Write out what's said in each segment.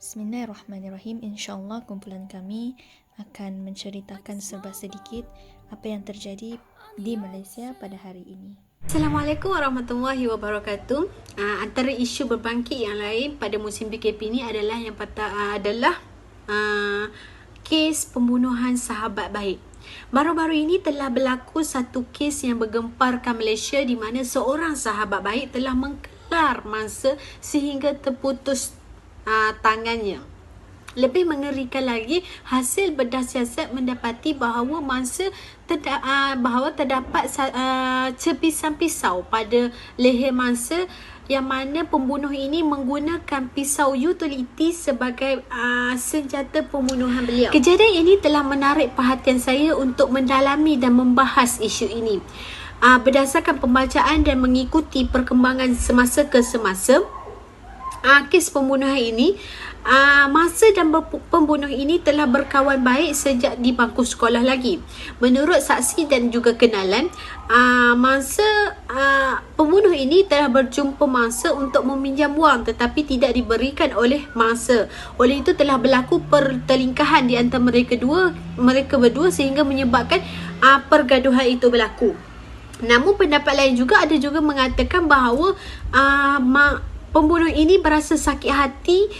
Bismillahirrahmanirrahim. InsyaAllah kumpulan kami akan menceritakan serba sedikit apa yang terjadi di Malaysia pada hari ini. Assalamualaikum warahmatullahi wabarakatuh. Antara isu berbangkit yang lain pada musim PKP ini adalah kes pembunuhan sahabat baik. Baru-baru ini telah berlaku satu kes yang bergemparkan Malaysia di mana seorang sahabat baik telah mengkelar mangsa sehingga terputus tangannya. Lebih mengerikan lagi, hasil bedah siasat mendapati bahawa terdapat cepisan pisau pada leher mangsa yang mana pembunuh ini menggunakan pisau utility sebagai senjata pembunuhan beliau. Kejadian ini telah menarik perhatian saya untuk mendalami dan membahas isu ini. Berdasarkan pembacaan dan mengikuti perkembangan semasa ke semasa, kes pembunuhan ini, mangsa dan pembunuh ini telah berkawan baik sejak di bangku sekolah lagi. Menurut saksi dan juga kenalan, pembunuh ini telah berjumpa mangsa untuk meminjam wang tetapi tidak diberikan oleh mangsa. Oleh itu telah berlaku pertelingkahan di antara mereka berdua sehingga menyebabkan pergaduhan itu berlaku. Namun pendapat lain juga ada juga mengatakan bahawa pembunuh ini berasa sakit hati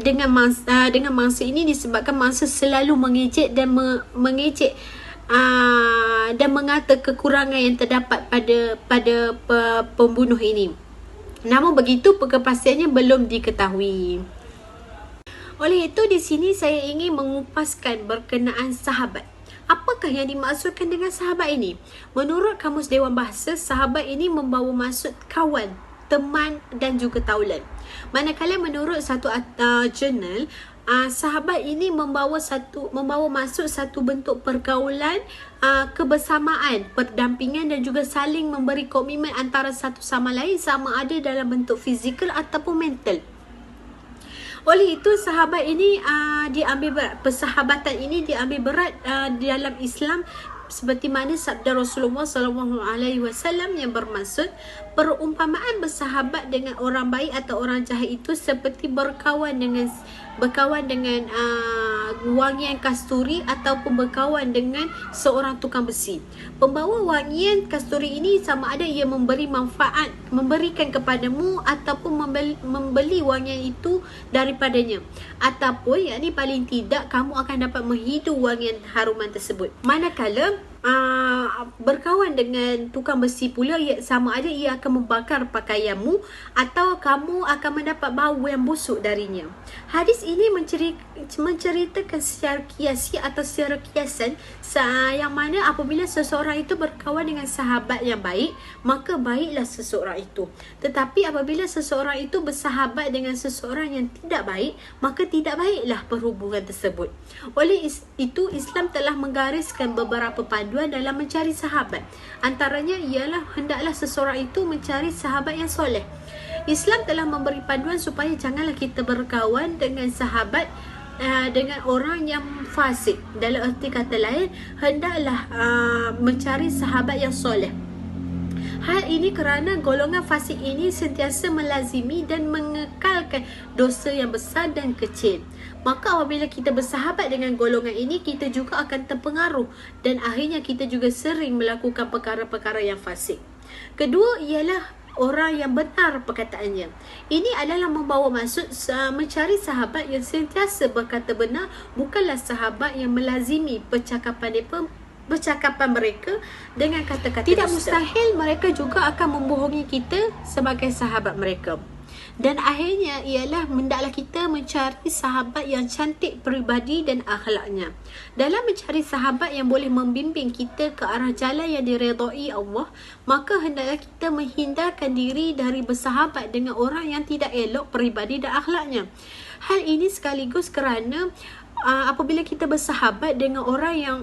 dengan mangsa ini disebabkan mangsa selalu mengejek dan dan mengata kekurangan yang terdapat pada pembunuh ini. Namun begitu, kepastiannya belum diketahui. Oleh itu di sini saya ingin mengupaskan berkenaan sahabat. Apakah yang dimaksudkan dengan sahabat ini? Menurut Kamus Dewan Bahasa, sahabat ini membawa maksud kawan, teman dan juga taulan. Manakala menurut satu jurnal, sahabat ini membawa maksud satu bentuk pergaulan, kebersamaan, pendampingan dan juga saling memberi komitmen antara satu sama lain, sama ada dalam bentuk fizikal ataupun mental. Oleh itu sahabat ini diambil berat. Persahabatan ini diambil berat di dalam Islam, seperti mana sabda Rasulullah SAW yang bermaksud perumpamaan bersahabat dengan orang baik atau orang jahat itu seperti berkawan dengan wangian kasturi ataupun berkawan dengan seorang tukang besi. Pembawa wangian kasturi ini sama ada ia memberikan kepadamu ataupun membeli wangian itu daripadanya, ataupun yakni paling tidak kamu akan dapat menghidu wangian haruman tersebut. Manakala berkawan dengan tukang besi pula, sama ada ia akan membakar pakaianmu atau kamu akan mendapat bau yang busuk darinya. Hadis ini menceritakan secara kiasi atau secara kiasan yang mana apabila seseorang itu berkawan dengan sahabat yang baik, maka baiklah seseorang itu. Tetapi apabila seseorang itu bersahabat dengan seseorang yang tidak baik, maka tidak baiklah perhubungan tersebut. Oleh itu Islam telah menggariskan beberapa panduan dalam mencari sahabat. Antaranya ialah hendaklah seseorang itu mencari sahabat yang soleh. Islam telah memberi panduan supaya janganlah kita berkawan dengan sahabat dengan orang yang fasik. Dalam erti kata lain, hendaklah mencari sahabat yang soleh. Hal ini kerana golongan fasik ini sentiasa melazimi dan mengekalkan dosa yang besar dan kecil. Maka apabila kita bersahabat dengan golongan ini, kita juga akan terpengaruh dan akhirnya kita juga sering melakukan perkara-perkara yang fasik. Kedua ialah orang yang benar perkataannya. Ini adalah membawa maksud mencari sahabat yang sentiasa berkata benar, bukanlah sahabat yang melazimi percakapan mereka dengan kata-kata dusta. Tidak mustahil mereka juga akan membohongi kita sebagai sahabat mereka. Dan akhirnya ialah hendaklah kita mencari sahabat yang cantik peribadi dan akhlaknya. Dalam mencari sahabat yang boleh membimbing kita ke arah jalan yang diredai Allah, maka hendaklah kita menghindarkan diri dari bersahabat dengan orang yang tidak elok peribadi dan akhlaknya. Hal ini sekaligus kerana apabila kita bersahabat dengan orang yang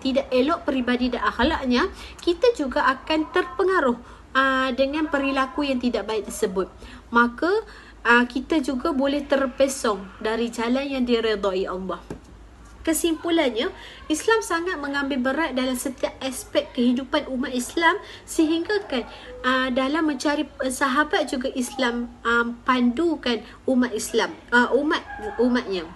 tidak elok peribadi dan akhlaknya, kita juga akan terpengaruh dengan perilaku yang tidak baik tersebut. Maka kita juga boleh terpesong dari jalan yang diredai Allah. Kesimpulannya, Islam sangat mengambil berat dalam setiap aspek kehidupan umat Islam sehingga kan dalam mencari sahabat juga Islam pandukan umat Islam, umatnya.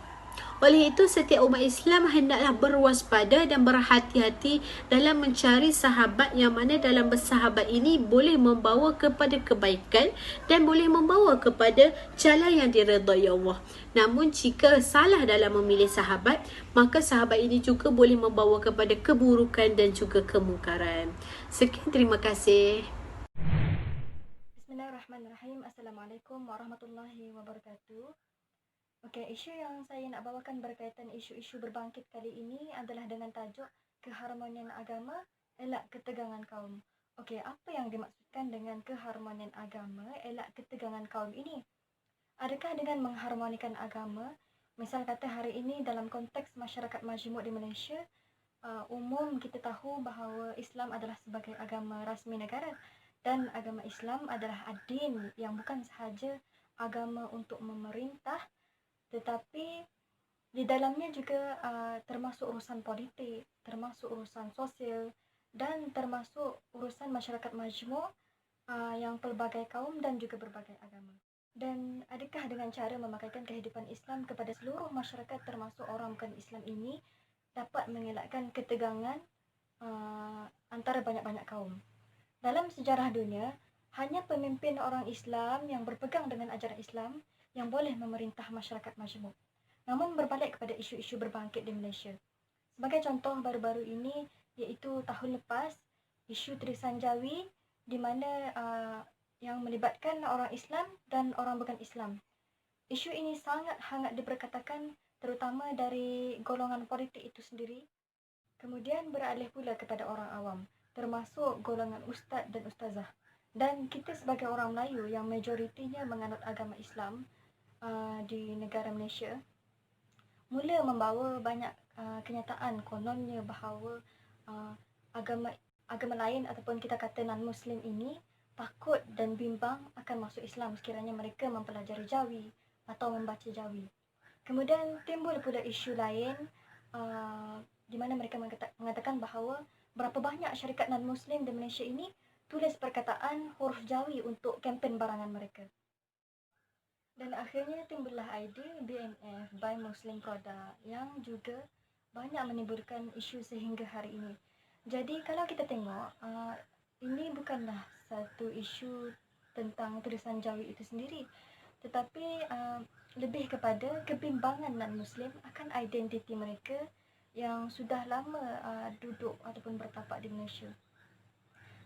Oleh itu, setiap umat Islam hendaklah berwaspada dan berhati-hati dalam mencari sahabat yang mana dalam bersahabat ini boleh membawa kepada kebaikan dan boleh membawa kepada jalan yang diredai Allah. Namun jika salah dalam memilih sahabat, maka sahabat ini juga boleh membawa kepada keburukan dan juga kemungkaran. Sekian, terima kasih. Bismillahirrahmanirrahim. Assalamualaikum warahmatullahi wabarakatuh. Okey, isu yang saya nak bawakan berkaitan isu-isu berbangkit kali ini adalah dengan tajuk keharmonian agama, elak ketegangan kaum. Okey, apa yang dimaksudkan dengan keharmonian agama, elak ketegangan kaum ini? Adakah dengan mengharmonikan agama, misal kata hari ini dalam konteks masyarakat majmuk di Malaysia, umum kita tahu bahawa Islam adalah sebagai agama rasmi negara dan agama Islam adalah adin yang bukan sahaja agama untuk memerintah, tetapi di dalamnya juga termasuk urusan politik, termasuk urusan sosial dan termasuk urusan masyarakat majmuk yang pelbagai kaum dan juga berbagai agama. Dan adakah dengan cara memakaikan kehidupan Islam kepada seluruh masyarakat termasuk orang bukan Islam ini dapat mengelakkan ketegangan antara banyak-banyak kaum? Dalam sejarah dunia, hanya pemimpin orang Islam yang berpegang dengan ajaran Islam yang boleh memerintah masyarakat majmuk. Namun berbalik kepada isu-isu berbangkit di Malaysia. Sebagai contoh baru-baru ini, iaitu tahun lepas, isu Trisan Jawi di mana yang melibatkan orang Islam dan orang bukan Islam. Isu ini sangat hangat diperkatakan terutama dari golongan politik itu sendiri. Kemudian beralih pula kepada orang awam, termasuk golongan ustaz dan ustazah. Dan kita sebagai orang Melayu yang majoritinya menganut agama Islam di negara Malaysia, mula membawa banyak kenyataan kononnya bahawa agama lain ataupun kita kata non-Muslim ini takut dan bimbang akan masuk Islam sekiranya mereka mempelajari Jawi atau membaca Jawi. Kemudian timbul pula isu lain di mana mereka mengatakan bahawa berapa banyak syarikat non-Muslim di Malaysia ini tulis perkataan huruf Jawi untuk kempen barangan mereka. Dan akhirnya timbullah idea BMF, Buy Muslim Product, yang juga banyak menimbulkan isu sehingga hari ini. Jadi kalau kita tengok, ini bukanlah satu isu tentang tulisan Jawi itu sendiri, tetapi lebih kepada kebimbangan non-Muslim akan identiti mereka yang sudah lama duduk ataupun bertapak di Malaysia.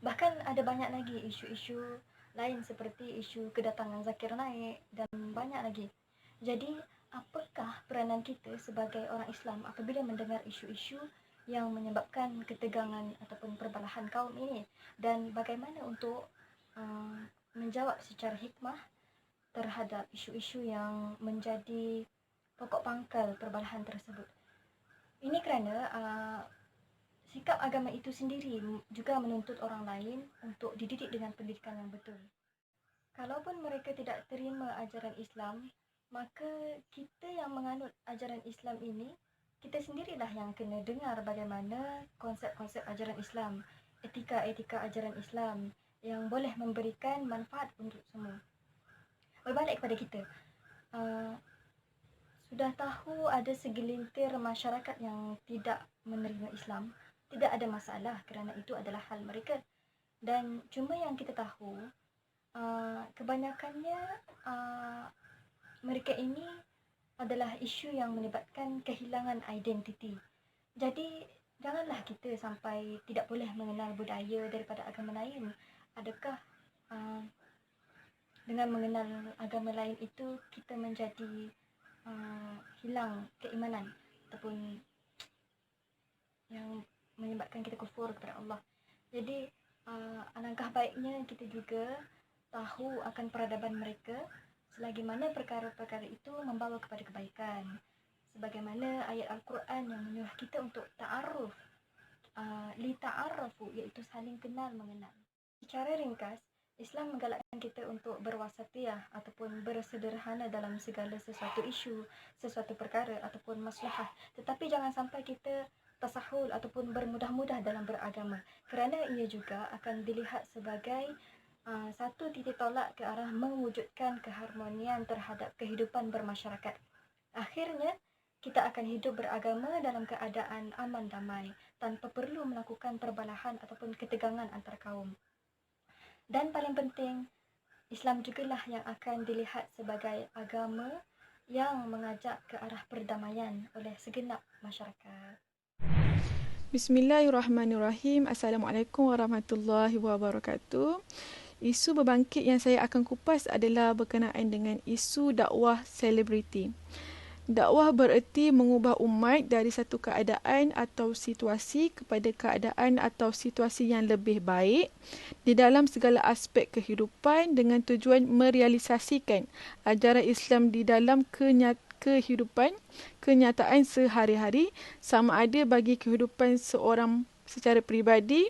Bahkan ada banyak lagi isu-isu lain seperti isu kedatangan Zakir Naik dan banyak lagi. Jadi, apakah peranan kita sebagai orang Islam apabila mendengar isu-isu yang menyebabkan ketegangan ataupun perbalahan kaum ini, dan bagaimana untuk menjawab secara hikmah terhadap isu-isu yang menjadi pokok pangkal perbalahan tersebut? Ini kerana sikap agama itu sendiri juga menuntut orang lain untuk dididik dengan pendidikan yang betul. Kalaupun mereka tidak terima ajaran Islam, maka kita yang menganut ajaran Islam ini, kita sendirilah yang kena dengar bagaimana konsep-konsep ajaran Islam, etika-etika ajaran Islam yang boleh memberikan manfaat untuk semua. Berbalik kepada kita, sudah tahu ada segelintir masyarakat yang tidak menerima Islam. Tidak ada masalah kerana itu adalah hal mereka. Dan cuma yang kita tahu, kebanyakannya mereka ini adalah isu yang melibatkan kehilangan identiti. Jadi janganlah kita sampai tidak boleh mengenal budaya daripada agama lain. Adakah dengan mengenal agama lain itu kita menjadi hilang keimanan ataupun yang menyebabkan kita kufur kepada Allah. Jadi alangkah baiknya kita juga tahu akan peradaban mereka selagi mana perkara-perkara itu membawa kepada kebaikan. Sebagaimana ayat Al-Quran yang menyuruh kita untuk ta'aruf, li ta'arafu, iaitu saling kenal mengenal. Secara ringkas, Islam menggalakkan kita untuk berwasatiyah ataupun bersederhana dalam segala sesuatu isu, sesuatu perkara ataupun maslahah. Tetapi jangan sampai kita tasahul ataupun bermudah-mudah dalam beragama, kerana ia juga akan dilihat sebagai satu titik tolak ke arah mewujudkan keharmonian terhadap kehidupan bermasyarakat. Akhirnya, kita akan hidup beragama dalam keadaan aman damai tanpa perlu melakukan perbalahan ataupun ketegangan antar kaum. Dan paling penting, Islam jugalah yang akan dilihat sebagai agama yang mengajak ke arah perdamaian oleh segenap masyarakat. Bismillahirrahmanirrahim. Assalamualaikum warahmatullahi wabarakatuh. Isu berbangkit yang saya akan kupas adalah berkenaan dengan isu dakwah selebriti. Dakwah bererti mengubah umat dari satu keadaan atau situasi kepada keadaan atau situasi yang lebih baik di dalam segala aspek kehidupan dengan tujuan merealisasikan ajaran Islam di dalam kehidupan kenyataan sehari-hari, sama ada bagi kehidupan seorang secara peribadi,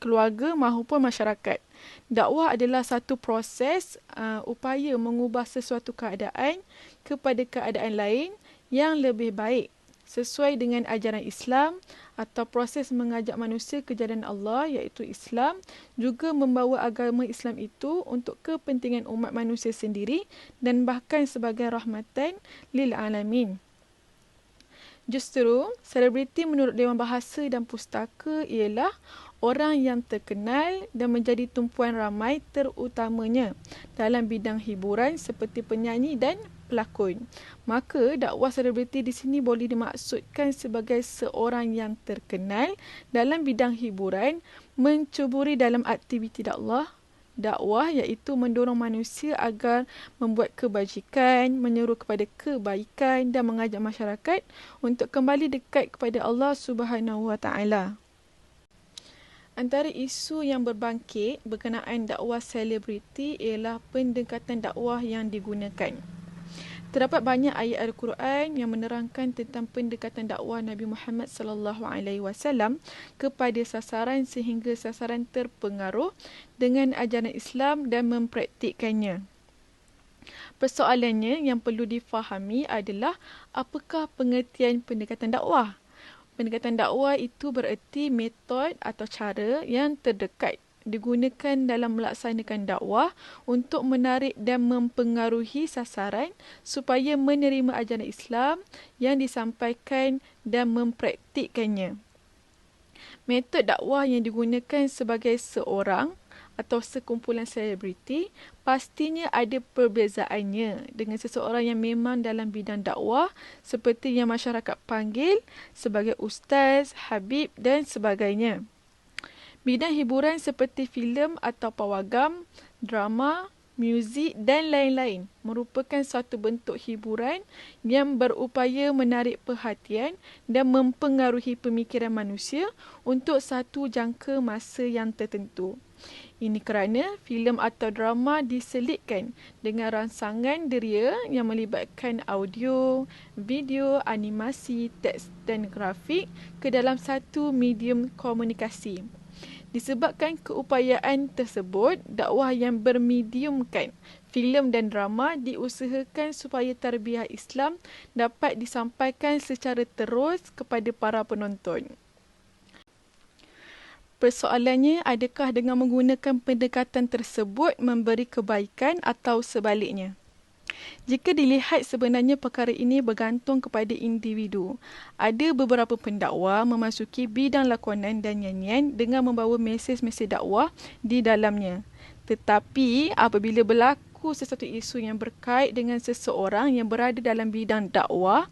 keluarga maupun masyarakat. Dakwah adalah satu proses upaya mengubah sesuatu keadaan kepada keadaan lain yang lebih baik sesuai dengan ajaran Islam, atau proses mengajak manusia ke jalan Allah iaitu Islam, juga membawa agama Islam itu untuk kepentingan umat manusia sendiri dan bahkan sebagai rahmatan lil alamin. Justru, selebriti menurut Dewan Bahasa dan Pustaka ialah orang yang terkenal dan menjadi tumpuan ramai, terutamanya dalam bidang hiburan seperti penyanyi dan pelakon. Maka dakwah selebriti di sini boleh dimaksudkan sebagai seorang yang terkenal dalam bidang hiburan mencuburi dalam aktiviti dakwah iaitu mendorong manusia agar membuat kebajikan, menyeru kepada kebaikan dan mengajak masyarakat untuk kembali dekat kepada Allah Subhanahu Wa Taala. Antara isu yang berbangkit berkenaan dakwah selebriti ialah pendekatan dakwah yang digunakan. Terdapat banyak ayat Al-Quran yang menerangkan tentang pendekatan dakwah Nabi Muhammad SAW kepada sasaran sehingga sasaran terpengaruh dengan ajaran Islam dan mempraktikkannya. Persoalannya yang perlu difahami adalah apakah pengertian pendekatan dakwah? Pendekatan dakwah itu bererti metod atau cara yang terdekat digunakan dalam melaksanakan dakwah untuk menarik dan mempengaruhi sasaran supaya menerima ajaran Islam yang disampaikan dan mempraktikkannya. Metod dakwah yang digunakan sebagai seorang atau sekumpulan selebriti pastinya ada perbezaannya dengan seseorang yang memang dalam bidang dakwah seperti yang masyarakat panggil sebagai ustaz, habib dan sebagainya. Bidang hiburan seperti filem atau pawagam, drama, muzik dan lain-lain merupakan satu bentuk hiburan yang berupaya menarik perhatian dan mempengaruhi pemikiran manusia untuk satu jangka masa yang tertentu. Ini kerana filem atau drama diselitkan dengan rangsangan deria yang melibatkan audio, video, animasi, teks dan grafik ke dalam satu medium komunikasi. Disebabkan keupayaan tersebut, dakwah yang bermediumkan filem dan drama diusahakan supaya tarbiyah Islam dapat disampaikan secara terus kepada para penonton. Persoalannya, adakah dengan menggunakan pendekatan tersebut memberi kebaikan atau sebaliknya? Jika dilihat, sebenarnya perkara ini bergantung kepada individu. Ada beberapa pendakwa memasuki bidang lakonan dan nyanyian dengan membawa mesej-mesej dakwah di dalamnya. Tetapi apabila berlaku sesuatu isu yang berkait dengan seseorang yang berada dalam bidang dakwah,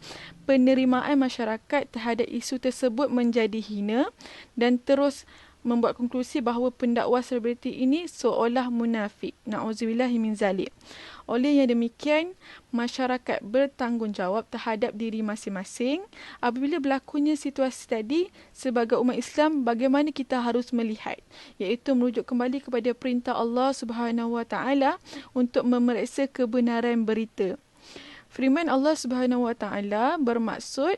penerimaan masyarakat terhadap isu tersebut menjadi hina dan terus membuat konklusi bahawa pendakwa selebriti ini seolah munafik. Na'udzubillahi min zalik. Oleh yang demikian, masyarakat bertanggungjawab terhadap diri masing-masing. Apabila berlakunya situasi tadi, sebagai umat Islam, bagaimana kita harus melihat? Iaitu merujuk kembali kepada perintah Allah Subhanahu Wa Taala untuk memeriksa kebenaran berita. Firman Allah Subhanahu Wa Taala bermaksud,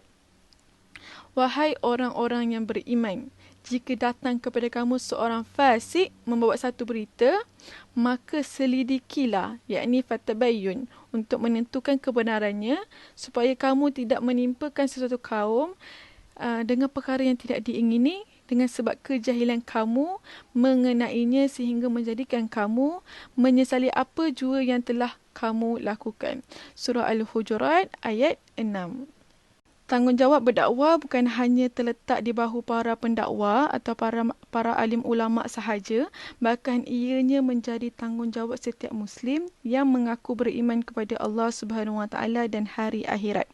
wahai orang-orang yang beriman, jika datang kepada kamu seorang fasik membawa satu berita, maka selidikilah, yakni fatabayyun, untuk menentukan kebenarannya, supaya kamu tidak menimpakan sesuatu kaum dengan perkara yang tidak diingini, dengan sebab kejahilan kamu mengenainya sehingga menjadikan kamu menyesali apa jua yang telah kamu lakukan. Surah Al-Hujurat ayat 6. Tanggungjawab berdakwah bukan hanya terletak di bahu para pendakwa atau para alim ulama sahaja, bahkan ianya menjadi tanggungjawab setiap Muslim yang mengaku beriman kepada Allah Subhanahu Wa Taala dan hari akhirat.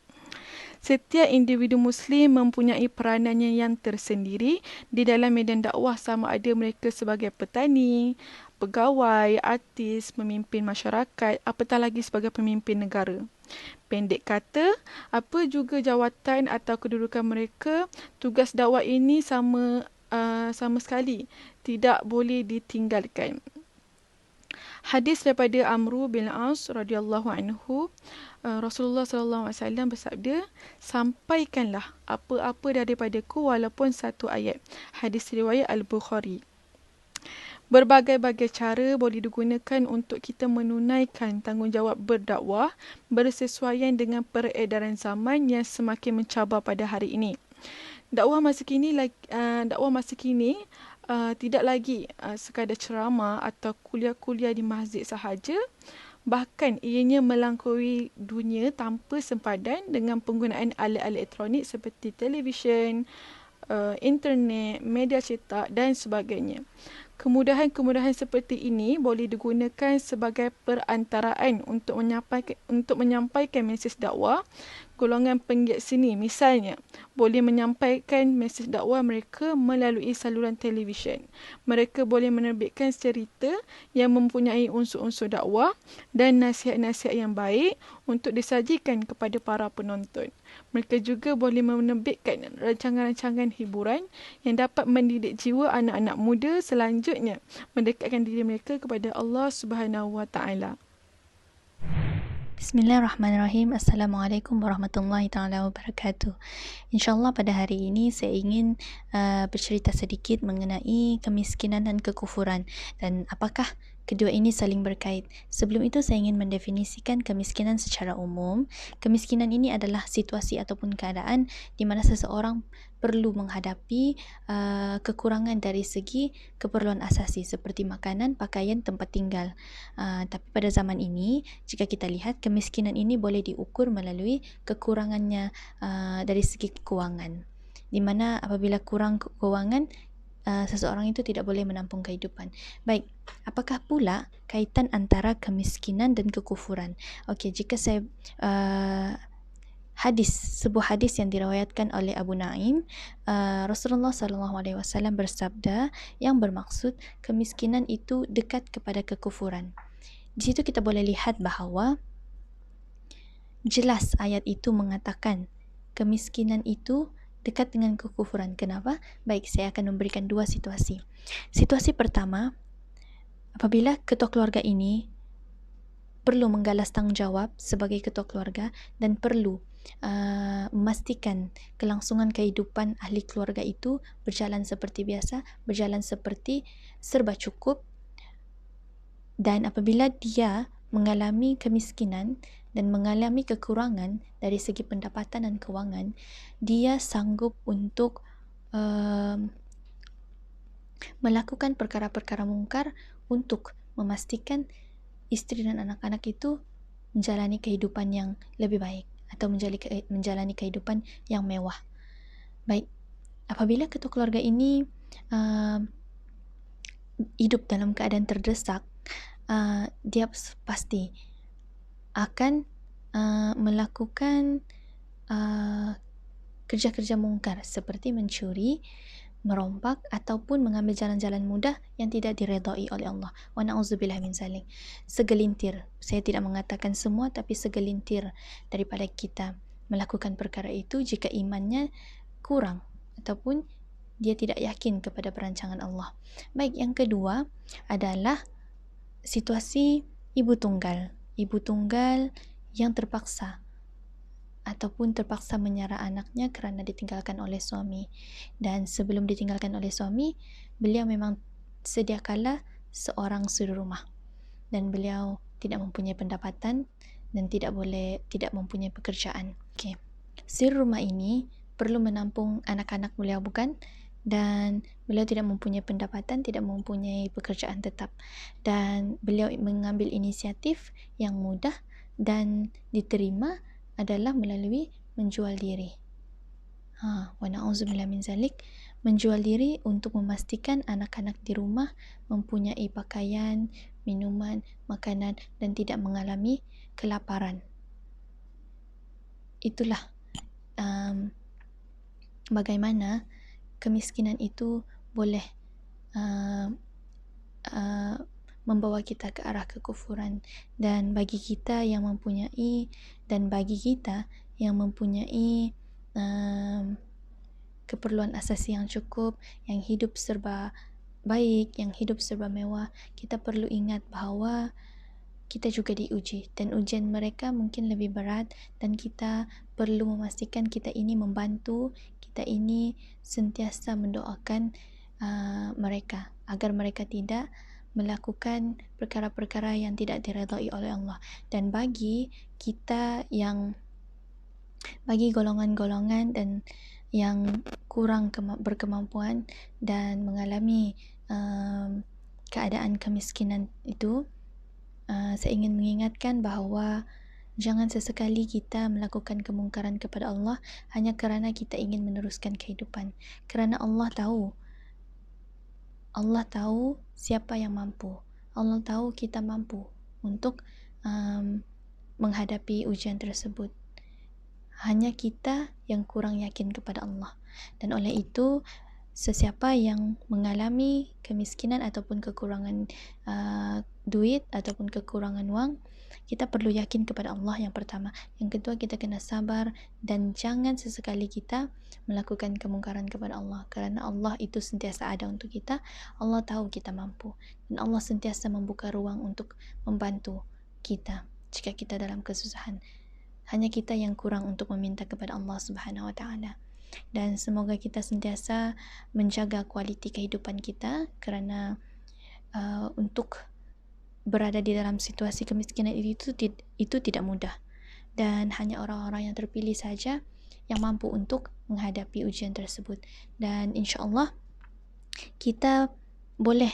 Setiap individu Muslim mempunyai peranannya yang tersendiri di dalam medan dakwah, sama ada mereka sebagai petani, pegawai, artis, pemimpin masyarakat, apatah lagi sebagai pemimpin negara. Pendek kata, apa juga jawatan atau kedudukan mereka, tugas dakwah ini sama sekali tidak boleh ditinggalkan. Hadis daripada Amru bin As radhiyallahu anhu, Rasulullah sallallahu alaihi wasallam bersabda, sampaikanlah apa-apa daripadaku walaupun satu ayat. Hadis riwayat Al-Bukhari. Berbagai-bagai cara boleh digunakan untuk kita menunaikan tanggungjawab berdakwah bersesuaian dengan peredaran zaman yang semakin mencabar pada hari ini. Dakwah masa kini tidak lagi sekadar ceramah atau kuliah-kuliah di masjid sahaja, bahkan ianya melangkaui dunia tanpa sempadan dengan penggunaan alat-alat elektronik seperti televisyen, internet, media cetak dan sebagainya. Kemudahan-kemudahan seperti ini boleh digunakan sebagai perantaraan untuk menyampaikan mesej dakwah. Golongan penggiat seni misalnya boleh menyampaikan mesej dakwah mereka melalui saluran televisyen. Mereka boleh menerbitkan cerita yang mempunyai unsur-unsur dakwah dan nasihat-nasihat yang baik untuk disajikan kepada para penonton. Mereka juga boleh menerbitkan rancangan-rancangan hiburan yang dapat mendidik jiwa anak-anak muda selanjutnya mendekatkan diri mereka kepada Allah Subhanahu Wa Taala. Bismillahirrahmanirrahim. Assalamualaikum warahmatullahi taala wabarakatuh. InsyaAllah pada hari ini saya ingin bercerita sedikit mengenai kemiskinan dan kekufuran dan apakah kedua ini saling berkait. Sebelum itu saya ingin mendefinisikan kemiskinan secara umum. Kemiskinan ini adalah situasi ataupun keadaan di mana seseorang perlu menghadapi kekurangan dari segi keperluan asasi seperti makanan, pakaian, tempat tinggal. Tapi pada zaman ini, jika kita lihat, kemiskinan ini boleh diukur melalui kekurangannya dari segi keuangan. Di mana apabila kurang keuangan, seseorang itu tidak boleh menampung kehidupan. Baik, apakah pula kaitan antara kemiskinan dan kekufuran? Okey, jika saya sebuah hadis yang diriwayatkan oleh Abu Naim, Rasulullah SAW bersabda yang bermaksud kemiskinan itu dekat kepada kekufuran. Di situ kita boleh lihat bahawa jelas ayat itu mengatakan kemiskinan itu dekat dengan kekufuran. Kenapa? Baik, saya akan memberikan dua situasi. Situasi pertama, apabila ketua keluarga ini perlu menggalas tanggungjawab sebagai ketua keluarga dan perlu memastikan kelangsungan kehidupan ahli keluarga itu berjalan seperti biasa, berjalan seperti serba cukup, dan apabila dia mengalami kemiskinan dan mengalami kekurangan dari segi pendapatan dan kewangan, dia sanggup untuk melakukan perkara-perkara mungkar untuk memastikan isteri dan anak-anak itu menjalani kehidupan yang lebih baik atau menjalani kehidupan yang mewah. Baik, apabila ketua keluarga ini hidup dalam keadaan terdesak, dia pasti akan melakukan kerja-kerja mungkar seperti mencuri, merompak ataupun mengambil jalan-jalan mudah yang tidak diredai oleh Allah. Wa na'udzubillah min zalik. Segelintir, saya tidak mengatakan semua, tapi segelintir daripada kita melakukan perkara itu jika imannya kurang ataupun dia tidak yakin kepada perancangan Allah. Baik, yang kedua adalah situasi ibu tunggal. Ibu tunggal yang terpaksa ataupun terpaksa menyara anaknya kerana ditinggalkan oleh suami. Dan sebelum ditinggalkan oleh suami, beliau memang sedia kala seorang suri rumah dan beliau tidak mempunyai pendapatan dan tidak mempunyai pekerjaan. Okey. Suri rumah ini perlu menampung anak-anak beliau, bukan? Dan beliau tidak mempunyai pendapatan, tidak mempunyai pekerjaan tetap. Dan beliau mengambil inisiatif yang mudah dan diterima adalah melalui menjual diri. Wa na'udzubillah min zalik. Menjual diri untuk memastikan anak-anak di rumah mempunyai pakaian, minuman, makanan dan tidak mengalami kelaparan. Itulah bagaimana kemiskinan itu boleh membawa kita ke arah kekufuran. Dan bagi kita yang mempunyai keperluan asasi yang cukup, yang hidup serba baik, yang hidup serba mewah, kita perlu ingat bahawa kita juga diuji dan ujian mereka mungkin lebih berat dan kita perlu memastikan kita ini membantu, kita ini sentiasa mendoakan mereka agar mereka tidak melakukan perkara-perkara yang tidak diredai oleh Allah. Dan bagi golongan-golongan dan yang kurang berkemampuan dan mengalami keadaan kemiskinan itu, saya ingin mengingatkan bahawa jangan sesekali kita melakukan kemungkaran kepada Allah hanya kerana kita ingin meneruskan kehidupan. Kerana Allah tahu siapa yang mampu. Allah tahu kita mampu untuk menghadapi ujian tersebut. Hanya kita yang kurang yakin kepada Allah. Dan oleh itu, sesiapa yang mengalami kemiskinan ataupun kekurangan duit ataupun kekurangan wang, kita perlu yakin kepada Allah yang pertama. Yang kedua, kita kena sabar dan jangan sesekali kita melakukan kemungkaran kepada Allah, kerana Allah itu sentiasa ada untuk kita. Allah tahu kita mampu dan Allah sentiasa membuka ruang untuk membantu kita jika kita dalam kesusahan. Hanya kita yang kurang untuk meminta kepada Allah Subhanahu Wa Taala. Dan semoga kita sentiasa menjaga kualiti kehidupan kita, kerana untuk berada di dalam situasi kemiskinan itu tidak mudah, dan hanya orang-orang yang terpilih saja yang mampu untuk menghadapi ujian tersebut. Dan insya-Allah kita boleh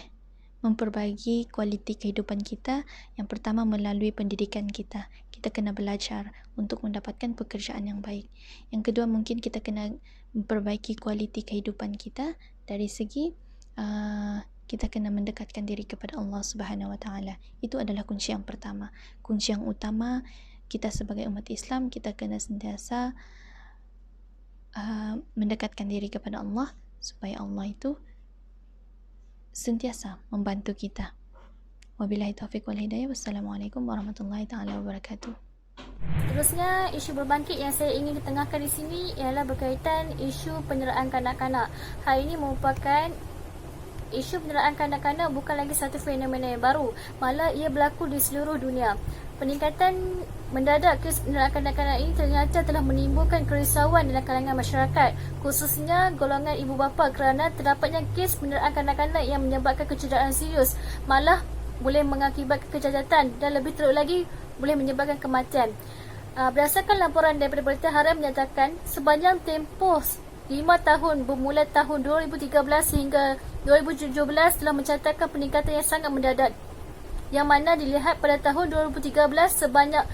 memperbaiki kualiti kehidupan kita. Yang pertama melalui pendidikan kita. Kita kena belajar untuk mendapatkan pekerjaan yang baik. Yang kedua, mungkin kita kena memperbaiki kualiti kehidupan kita dari segi kita kena mendekatkan diri kepada Allah Subhanahu Wa Taala. Itu adalah kunci yang pertama. Kunci yang utama kita sebagai umat Islam, kita kena sentiasa mendekatkan diri kepada Allah supaya Allah itu sentiasa membantu kita. Wabillahi taufiq wal hidayah. Wassalamualaikum warahmatullahi taala wabarakatuh. Terusnya, isu berbangkit yang saya ingin ketengahkan di sini ialah berkaitan isu penderaan kanak-kanak. Hal ini merupakan isu penderaan kanak-kanak bukan lagi satu fenomena yang baru, malah ia berlaku di seluruh dunia. Peningkatan mendadak kes penderaan kanak-kanak ini ternyata telah menimbulkan kerisauan dalam kalangan masyarakat, khususnya golongan ibu bapa, kerana terdapatnya kes penderaan kanak-kanak yang menyebabkan kecederaan serius, malah boleh mengakibatkan kecacatan dan lebih teruk lagi boleh menyebabkan kematian. Berdasarkan laporan daripada Berita Harian menyatakan sepanjang tempoh 5 tahun bermula tahun 2013 hingga 2017 telah mencatatkan peningkatan yang sangat mendadak, yang mana dilihat pada tahun 2013 sebanyak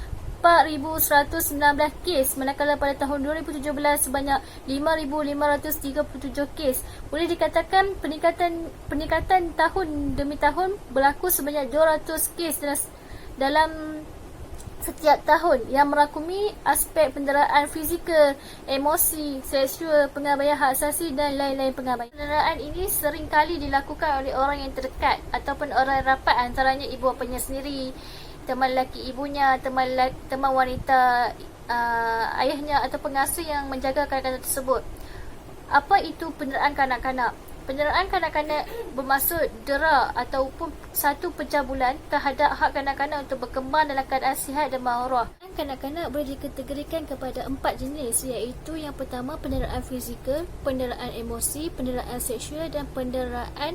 4,119 kes, manakala pada tahun 2017 sebanyak 5,537 kes. Boleh dikatakan peningkatan tahun demi tahun berlaku sebanyak 200 kes dalam setiap tahun, yang merangkumi aspek penderaan fizikal, emosi, seksual, pengabaian hak asasi dan lain-lain pengabaian. Penderaan ini sering kali dilakukan oleh orang yang terdekat ataupun orang rapat, antaranya ibu bapanya sendiri, teman lelaki ibunya, teman wanita ayahnya atau pengasuh yang menjaga kanak-kanak tersebut. Apa itu penderaan kanak-kanak? Penderaan kanak-kanak bermaksud dera ataupun satu pencabulan terhadap hak kanak-kanak untuk berkembang dalam keadaan sihat dan mahrah. Kanak-kanak boleh dikategorikan kepada 4 jenis, iaitu yang pertama penderaan fizikal, penderaan emosi, penderaan seksual dan penderaan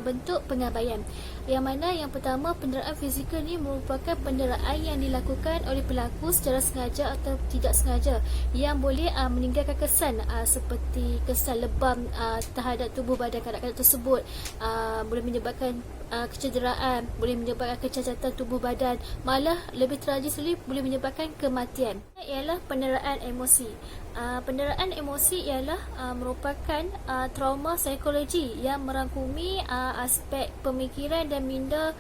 bentuk pengabaian. Yang mana yang pertama, penderaan fizikal ni merupakan penderaan yang dilakukan oleh pelaku secara sengaja atau tidak sengaja, yang boleh meninggalkan kesan seperti kesan lebam terhadap tubuh badan kanak-kanak tersebut, boleh menyebabkan kecederaan, boleh menyebabkan kecacatan tubuh badan, malah lebih tragis lagi boleh menyebabkan kematian. Ialah penderaan emosi. Penderaan emosi ialah merupakan trauma psikologi yang merangkumi aspek pemikiran dan minda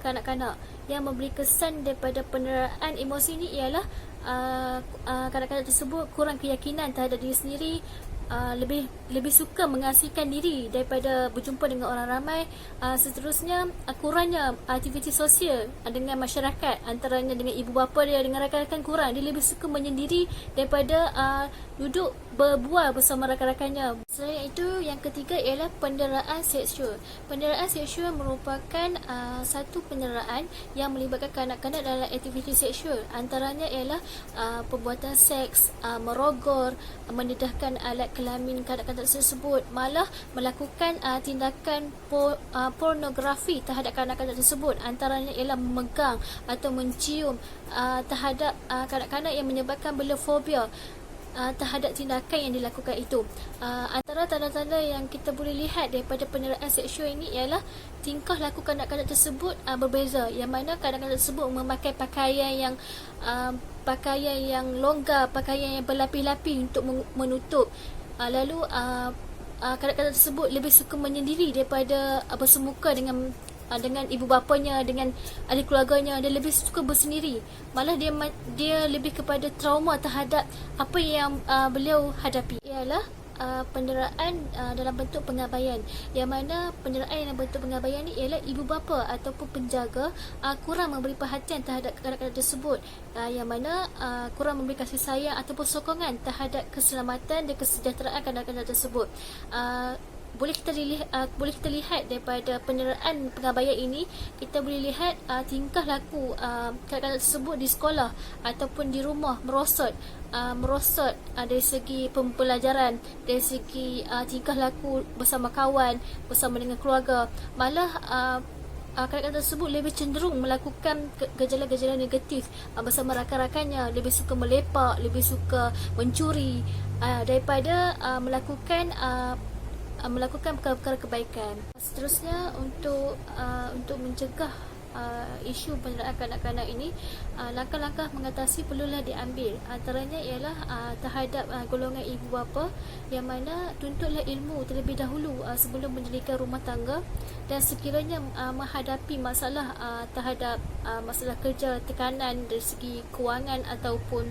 kanak-kanak. Yang memberi kesan daripada penderaan emosi ini ialah kanak-kanak tersebut kurang keyakinan terhadap diri sendiri, lebih suka mengasihkan diri daripada berjumpa dengan orang ramai. Seterusnya, kurangnya aktiviti sosial dengan masyarakat, antaranya dengan ibu bapa dia, dengan rakan-rakan kurang. Dia lebih suka menyendiri daripada duduk berbual bersama rakan-rakannya. Selain itu, yang ketiga ialah penderaan seksual. Penderaan seksual merupakan satu penderaan yang melibatkan kanak-kanak dalam aktiviti seksual. Antaranya ialah perbuatan seks, merogor, mendedahkan alat kelamin kanak-kanak tersebut, malah melakukan tindakan pornografi terhadap kanak-kanak tersebut. Antaranya ialah memegang atau mencium terhadap kanak-kanak yang menyebabkan belofobia terhadap tindakan yang dilakukan itu. Antara tanda-tanda yang kita boleh lihat daripada penderaan seksual ini ialah tingkah laku kanak-kanak tersebut berbeza, yang mana kanak-kanak tersebut memakai pakaian yang longgar, pakaian yang berlapis-lapis untuk menutup. Lalu kanak-kanak tersebut lebih suka menyendiri daripada bersemuka dengan ibu bapanya, dengan ahli keluarganya. Dia lebih suka bersendiri, malah dia lebih kepada trauma terhadap apa yang beliau hadapi. Ialah penderaan dalam bentuk pengabaian, yang mana penderaan dalam bentuk pengabaian ni ialah ibu bapa ataupun penjaga kurang memberi perhatian terhadap kanak-kanak tersebut, yang mana kurang memberi kasih sayang ataupun sokongan terhadap keselamatan dan kesejahteraan kanak-kanak tersebut. Boleh kita lihat daripada penderaan pengabaian ini, kita boleh lihat tingkah laku kanak-kanak tersebut di sekolah ataupun di rumah merosot dari segi pembelajaran, dari segi tingkah laku bersama kawan, bersama dengan keluarga. Malah kanak-kanak tersebut lebih cenderung melakukan gejala-gejala negatif bersama rakan-rakannya, lebih suka melepak, lebih suka mencuri daripada melakukan perkara-perkara kebaikan. Seterusnya, untuk mencegah isu penderaan kanak-kanak ini, langkah-langkah mengatasi perlulah diambil. Antaranya ialah terhadap golongan ibu bapa, yang mana tuntutlah ilmu terlebih dahulu sebelum mendirikan rumah tangga, dan sekiranya menghadapi masalah terhadap masalah kerja, tekanan dari segi kewangan ataupun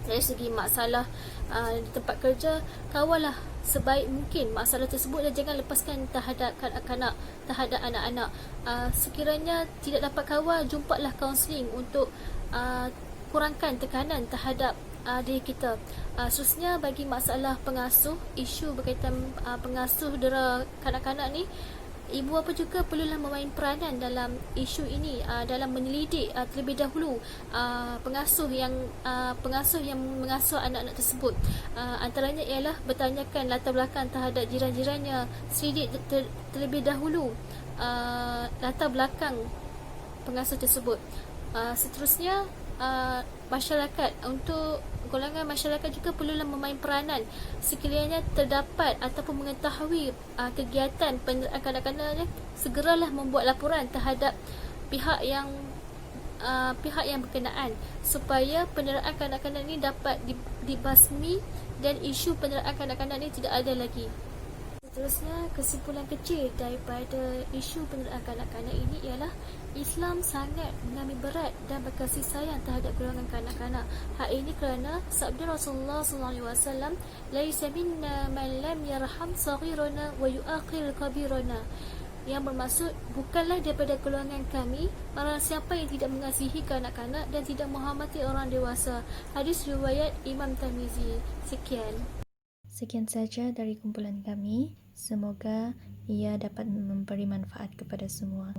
dari segi masalah di tempat kerja, kawallah sebaik mungkin masalah tersebut dan jangan lepaskan terhadap kanak-kanak, terhadap anak-anak. Sekiranya tidak dapat kawal, jumpalah kaunseling untuk kurangkan tekanan terhadap diri kita. Khususnya bagi masalah pengasuh, isu berkaitan pengasuh dera kanak-kanak ni, ibu bapa juga perlulah memain peranan dalam isu ini, dalam menyelidik terlebih dahulu pengasuh yang mengasuh anak-anak tersebut. Antaranya ialah bertanyakan latar belakang terhadap jiran-jirannya, selidik terlebih dahulu latar belakang pengasuh tersebut. Seterusnya, masyarakat, untuk golongan masyarakat juga perlulah memain peranan sekiranya terdapat ataupun mengetahui kegiatan penderaan kanak-kanak, segeralah membuat laporan terhadap pihak yang berkenaan supaya penderaan kanak-kanak ini dapat dibasmi dan isu penderaan kanak-kanak ini tidak ada lagi. Seterusnya, kesimpulan kecil daripada isu penderaan kanak-kanak ini ialah Islam sangat mengambil berat dan berkasih sayang terhadap golongan kanak-kanak. Hal ini kerana sabda Rasulullah SAW, "Laisa minna man lam yarham saghirana wa yu'aqir kabirana." Yang bermaksud, bukanlah daripada golongan kami barang siapa yang tidak mengasihi kanak-kanak dan tidak menghormati orang dewasa. Hadis riwayat Imam Tirmizi. Sekian. Sekian saja dari kumpulan kami. Semoga ia dapat memberi manfaat kepada semua.